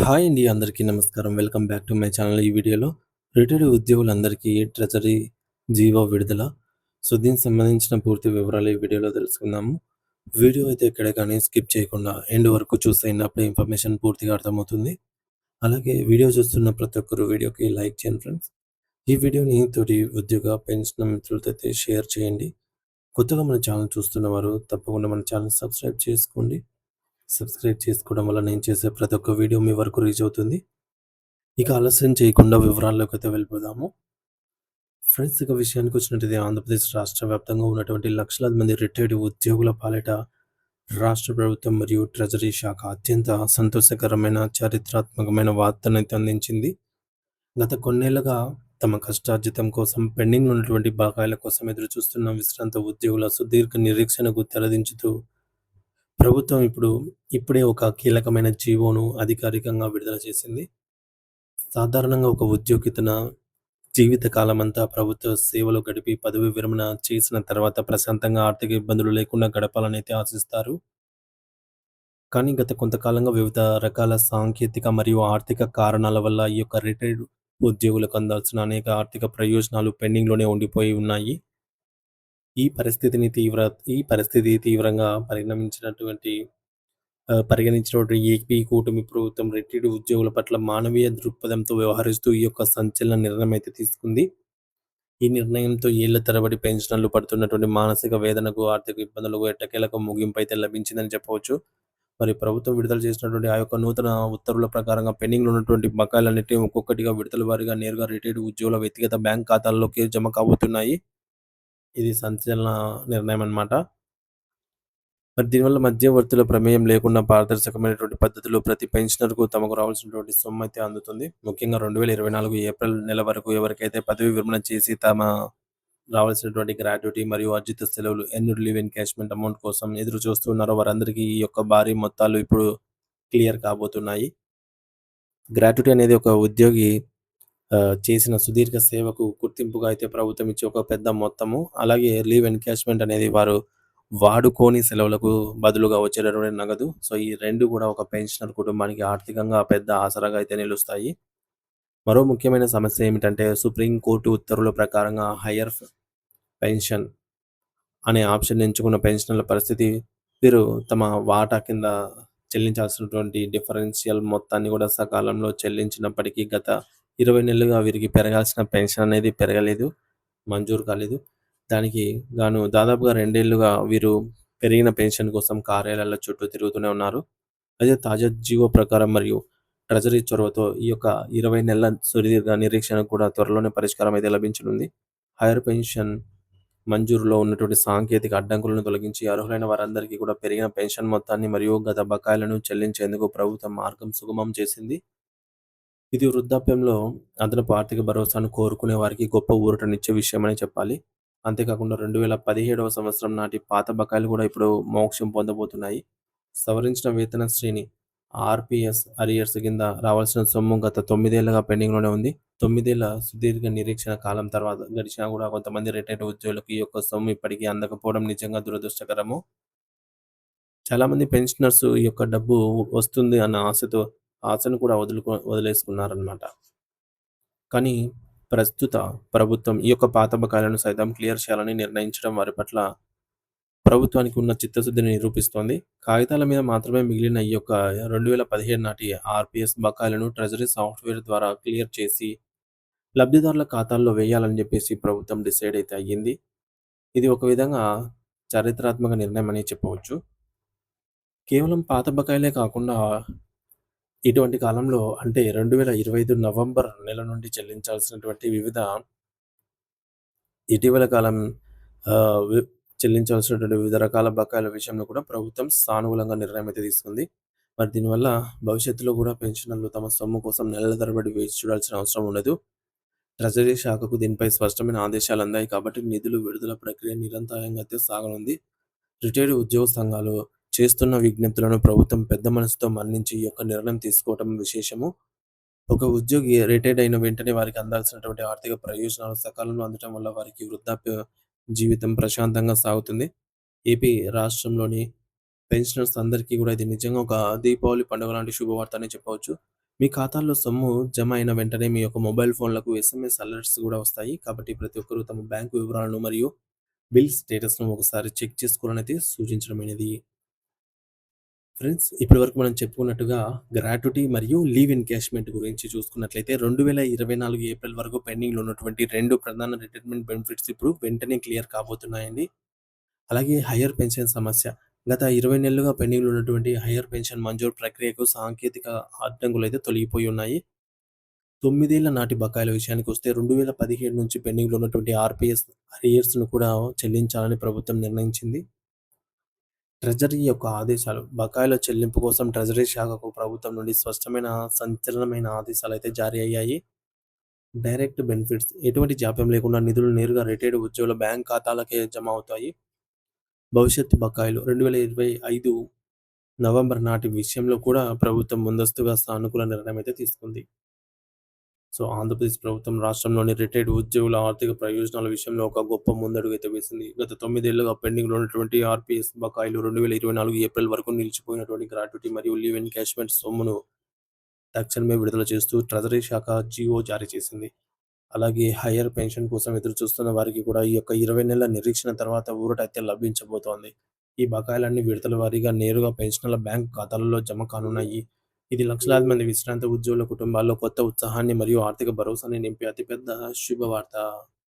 Hi అండి. అందరికీ నమస్కారం. Welcome back to my channel. ఈ వీడియోలో రిటైర్డ్ ఉద్యోగులందరికీ ట్రెజరీ జీవో విడుదల. దీనికి సంబంధించిన పూర్తి వివరాలు ఈ వీడియోలో తెలుసుకుందాము. వీడియో అయితే ఎక్కడ కానీ స్కిప్ చేయకుండా ఎండ్ వరకు చూసేయండి. అప్పుడే ఇన్ఫర్మేషన్ పూర్తిగా అర్థమవుతుంది. అలాగే వీడియో చూస్తున్న ప్రతి ఒక్కరు వీడియోకి లైక్ చేయండి ఫ్రెండ్స్. ఈ వీడియోని తోటి ఉద్యోగ పెన్షన్ మిత్రులతో అయితే షేర్ చేయండి. కొత్తగా మన ఛానల్ చూస్తున్నవారు తప్పకుండా మన ఛానల్ సబ్స్క్రైబ్ చేసుకోండి. సబ్స్క్రైబ్ చేసుకోవడం వల్ల నేను చేసే ప్రతి ఒక్క వీడియో మీ వరకు రీచ్ అవుతుంది. ఇక ఆలస్యం చేయకుండా వివరాల్లోకైతే వెళ్ళిపోదాము. ఫ్రెండ్స్, ఇక విషయానికి వచ్చినట్టయితే ఆంధ్రప్రదేశ్ రాష్ట్ర వ్యాప్తంగా ఉన్నటువంటి లక్షలాది మంది రిటైర్డ్ ఉద్యోగుల పాలిట రాష్ట్ర ప్రభుత్వం మరియు ట్రెజరీ శాఖ అత్యంత సంతోషకరమైన చారిత్రాత్మకమైన వార్తనైతే అందించింది. గత కొన్నేళ్లుగా తమ కష్టార్జితం కోసం పెండింగ్ ఉన్నటువంటి బకాయిల కోసం ఎదురు చూస్తున్న విశ్రాంత ఉద్యోగుల సుదీర్ఘ నిరీక్షణకు తెరదించుతూ ప్రభుత్వం ఇప్పుడే ఒక కీలకమైన జీవోను అధికారికంగా విడుదల చేసింది. సాధారణంగా ఒక ఉద్యోగి తన జీవిత కాలమంతా ప్రభుత్వ సేవలో గడిపి పదవీ విరమణ చేసిన తర్వాత ప్రశాంతంగా ఆర్థిక ఇబ్బందులు లేకుండా గడపాలనైతే ఆశిస్తారు. కానీ గత కొంతకాలంగా వివిధ రకాల సాంకేతిక మరియు ఆర్థిక కారణాల వల్ల ఈ యొక్క రిటైర్డ్ ఉద్యోగులకు అందాల్సిన అనేక ఆర్థిక ప్రయోజనాలు పెండింగ్‌లోనే ఉండిపోయి ఉన్నాయి. ఈ పరిస్థితి తీవ్రంగా పరిగణించినటువంటి ఏపీ కూటమి ప్రభుత్వం రిటైర్డ్ ఉద్యోగుల పట్ల మానవీయ దృక్పథంతో వ్యవహరిస్తూ ఈ యొక్క సంచలన నిర్ణయం అయితే తీసుకుంది. ఈ నిర్ణయంతో ఏళ్ల తరబడి పెన్షనర్లు పడుతున్నటువంటి మానసిక వేదనకు, ఆర్థిక ఇబ్బందులకు ఎట్టకేలకు ముగింపు అయితే లభించిందని చెప్పవచ్చు. మరి ప్రభుత్వం విడుదల చేసినటువంటి ఆ యొక్క నూతన ఉత్తర్వుల ప్రకారంగా పెండింగ్‌లో ఉన్నటువంటి బకాయిలన్నిటిని ఒక్కొక్కటిగా విడతల వారీగా నేరుగా రిటైర్డ్ ఉద్యోగుల వ్యక్తిగత బ్యాంక్ ఖాతాల్లోకి జమ కాబోతున్నాయి. ఇది సంచలన నిర్ణయం అన్నమాట. మరి దీనివల్ల మధ్యవర్తుల ప్రమేయం లేకుండా పారదర్శకమైనటువంటి పద్ధతిలో ప్రతి పెన్షనర్‌కు తమకు రావాల్సినటువంటి సొమ్మయితే అందుతుంది. ముఖ్యంగా 2024 ఏప్రిల్ నెల వరకు ఎవరికైతే పదవీ విరమణ చేసి రావాల్సినటువంటి గ్రాట్యుటీ మరియు అర్జిత సెలవులు ఎన్యూడ్ లీవ్ ఎన్‌క్యాష్‌మెంట్ అమౌంట్ కోసం ఎదురు చూస్తున్నారో వారందరికీ ఈ యొక్క భారీ మొత్తాలు ఇప్పుడు క్లియర్ కాబోతున్నాయి. గ్రాట్యుటీ అనేది ఒక ఉద్యోగి చేసిన సుదీర్ఘ సేవకు గుర్తింపుగా అయితే ప్రభుత్వం ఇచ్చే ఒక పెద్ద మొత్తము. అలాగే లీవ్ ఎన్‌క్యాష్‌మెంట్ అనేది వారు వాడుకోని సెలవులకు బదులుగా వచ్చేటటువంటి నగదు. ఈ 2 కూడా ఒక పెన్షనర్ కుటుంబానికి ఆర్థికంగా పెద్ద ఆసరాగా అయితే నిలుస్తాయి. మరో ముఖ్యమైన సమస్య ఏమిటంటే సుప్రీం కోర్టు ఉత్తర్వుల ప్రకారంగా హైయర్ పెన్షన్ అనే ఆప్షన్ ఎంచుకున్న పెన్షనర్ల పరిస్థితి వీరు తమ వాటా కింద చెల్లించాల్సినటువంటి డిఫరెన్షియల్ మొత్తాన్ని కూడా సకాలంలో చెల్లించినప్పటికీ గత 20 నెలలుగా వీరికి పెరగాల్సిన పెన్షన్ అనేది పెరగలేదు, మంజూరు కాలేదు. దానికి గాను దాదాపుగా 2 ఏళ్లుగా వీరు పెరిగిన పెన్షన్ కోసం కార్యాలయాల చుట్టూ తిరుగుతూనే ఉన్నారు. అయితే తాజా జీవో ప్రకారం మరియు ట్రెజరీ చొరవతో ఈ యొక్క 20 నెలల సుదీర్ఘ నిరీక్షణకు కూడా త్వరలోనే పరిష్కారం అయితే లభించనుంది. హైయర్ పెన్షన్ మంజూరులో ఉన్నటువంటి సాంకేతిక అడ్డంకులను తొలగించి అర్హులైన వారందరికీ కూడా పెరిగిన పెన్షన్ మొత్తాన్ని మరియు గత బకాయిలను చెల్లించేందుకు ప్రభుత్వం మార్గం సుగమం చేసింది. ఇది వృద్ధాప్యంలో అదనపు ఆర్థిక భరోసాను కోరుకునే వారికి గొప్ప ఊరటనిచ్చే విషయమనే చెప్పాలి. అంతేకాకుండా 2017వ సంవత్సరం నాటి పాత బకాయిలు కూడా ఇప్పుడు మోక్షం పొందబోతున్నాయి. సవరించిన వేతన శ్రేణి ఆర్‌పీఎస్ అరియర్స్ కింద రావాల్సిన సొమ్ము గత 9 ఏళ్లుగా పెండింగ్‌లోనే ఉంది. 9 ఏళ్ల సుదీర్ఘ నిరీక్షణ కాలం తర్వాత గడిచినా కూడా కొంతమంది రిటైర్డ్ ఉద్యోగులకు ఈ యొక్క సొమ్ము ఇప్పటికీ అందకపోవడం నిజంగా దురదృష్టకరము. చాలామంది పెన్షనర్స్ ఈ యొక్క డబ్బు వస్తుంది అన్న ఆశను కూడా వదిలేసుకున్నారనమాట. కానీ ప్రస్తుత ప్రభుత్వం ఈ యొక్క పాత బకాయిలను సైతం క్లియర్ చేయాలని నిర్ణయించడం వారి పట్ల ప్రభుత్వానికి ఉన్న చిత్తశుద్ధిని నిరూపిస్తోంది. కాగితాల మీద మాత్రమే మిగిలిన ఈ యొక్క 2017 నాటి ఆర్‌పీఎస్ బకాయిలను ట్రెజరీ సాఫ్ట్‌వేర్ ద్వారా క్లియర్ చేసి లబ్ధిదారుల ఖాతాల్లో వేయాలని చెప్పేసి ప్రభుత్వం డిసైడ్ అయితే అయ్యింది. ఇది ఒక విధంగా చారిత్రాత్మక నిర్ణయం అని చెప్పవచ్చు. కేవలం పాత బకాయిలే కాకుండా ఇటువంటి కాలంలో అంటే 2025 నవంబర్ నెల నుండి చెల్లించాల్సినటువంటి ఇటీవల కాలం ఆహ్, వి చెల్లించాల్సినటువంటి వివిధ రకాల బకాయిల విషయంలో కూడా ప్రభుత్వం సానుకూలంగా నిర్ణయం అయితే తీసుకుంది. మరి దీనివల్ల భవిష్యత్తులో కూడా పెన్షనర్లు తమ సొమ్ము కోసం నెలల తరబడి వేచి చూడాల్సిన అవసరం ఉండదు. ట్రెజరీ శాఖకు దీనిపై స్పష్టమైన ఆదేశాలు అందాయి కాబట్టి నిధులు విడుదల ప్రక్రియ నిరంతరాయంగా అయితే సాగనుంది. రిటైర్డ్ ఉద్యోగ సంఘాలు చేస్తున్న విజ్ఞప్తులను ప్రభుత్వం పెద్ద మనసుతో మన్నించి ఈ యొక్క నిర్ణయం తీసుకోవటం విశేషము. ఒక ఉద్యోగి రిటైర్డ్ అయిన వెంటనే వారికి అందాల్సినటువంటి ఆర్థిక ప్రయోజనాలు సకాలంలో అందటం వల్ల వారికి వృద్ధాప్య జీవితం ప్రశాంతంగా సాగుతుంది. ఏపీ రాష్ట్రంలోని పెన్షనర్స్ అందరికీ కూడా ఇది నిజంగా ఒక దీపావళి పండుగ లాంటి శుభవార్త అని చెప్పవచ్చు. మీ ఖాతాల్లో సొమ్ము జమ అయిన వెంటనే మీ యొక్క మొబైల్ ఫోన్‌లకు ఎస్ఎంఎస్ అలర్ట్స్ గూడా వస్తాయి. కాబట్టి ప్రతి ఒక్కరు తమ బ్యాంకు వివరాలను మరియు బిల్ స్టేటస్‌ను ఒకసారి చెక్ చేసుకోవాలనైతే సూచించడమైనది. ఫ్రెండ్స్, ఇప్పటివరకు మనం చెప్పుకున్నట్టుగా గ్రాట్యుటీ మరియు లీవ్ ఎన్‌క్యాష్‌మెంట్ గురించి చూసుకున్నట్లయితే 2024 ఏప్రిల్ వరకు పెండింగ్‌లో ఉన్నటువంటి 2 ప్రధాన రిటైర్మెంట్ బెనిఫిట్స్ ఇప్పుడు వెంటనే క్లియర్ కాబోతున్నాయండి. అలాగే హైయ్యర్ పెన్షన్ సమస్య. గత 20 నెలలుగా పెండింగ్‌లో ఉన్నటువంటి హైయ్యర్ పెన్షన్ మంజూరు ప్రక్రియకు సాంకేతిక అడ్డంకులైతే తొలగిపోయి ఉన్నాయి. 9 ఏళ్ల నాటి బకాయిల విషయానికొస్తే 2017 నుంచి పెండింగ్‌లో ఉన్నటువంటి ఆర్‌పీఎస్ అరియర్స్‌ను కూడా చెల్లించాలని ప్రభుత్వం నిర్ణయించింది. ట్రెజరీ యొక్క ఆదేశాలు. బకాయిల చెల్లింపు కోసం ట్రెజరీ శాఖకు ప్రభుత్వం నుండి స్పష్టమైన, సంచలనమైన ఆదేశాలైతే జారీ అయ్యాయి. Direct benefits. ఎటువంటి జాప్యం లేకుండా నిధులు నేరుగా రిటైర్డ్ ఉద్యోగుల బ్యాంక్ ఖాతాలకే జమ అవుతాయి. భవిష్యత్తు బకాయిలు 2025 నవంబర్ నాటి విషయంలో కూడా ప్రభుత్వం ముందస్తుగా సానుకూల నిర్ణయం అయితే తీసుకుంది. సో, ఆంధ్రప్రదేశ్ ప్రభుత్వం రాష్ట్రంలోని రిటైర్డ్ ఉద్యోగుల ఆర్థిక ప్రయోజనాల విషయంలో ఒక గొప్ప ముందడుగైతే వేసింది. గత 9 ఏళ్లుగా పెండింగ్‌లో ఉన్నటువంటి ఆర్‌పీఎస్ బకాయిలు 2024 ఏప్రిల్ వరకు నిలిచిపోయినటువంటి గ్రాట్యుటీ మరియు లీవ్ ఎన్‌క్యాష్‌మెంట్ సొమ్మును తక్షణమే విడుదల చేస్తూ ట్రెజరీ శాఖ జీవో జారీ చేసింది. అలాగే హైయ్యర్ పెన్షన్ కోసం ఎదురుచూస్తున్న వారికి కూడా ఈ యొక్క 20 నెలల నిరీక్షణ తర్వాత ఊరటైతే లభించబోతోంది. ఈ బకాయిలన్నీ విడతల వారీగా నేరుగా పెన్షనర్ల బ్యాంక్ ఖాతాలలో జమ కానున్నాయి. ఇది లక్షలాది మంది విశ్రాంత ఉద్యోగుల కుటుంబాల్లో కొత్త ఉత్సాహాన్ని మరియు ఆర్థిక భరోసాని నింపే అతిపెద్ద శుభవార్త.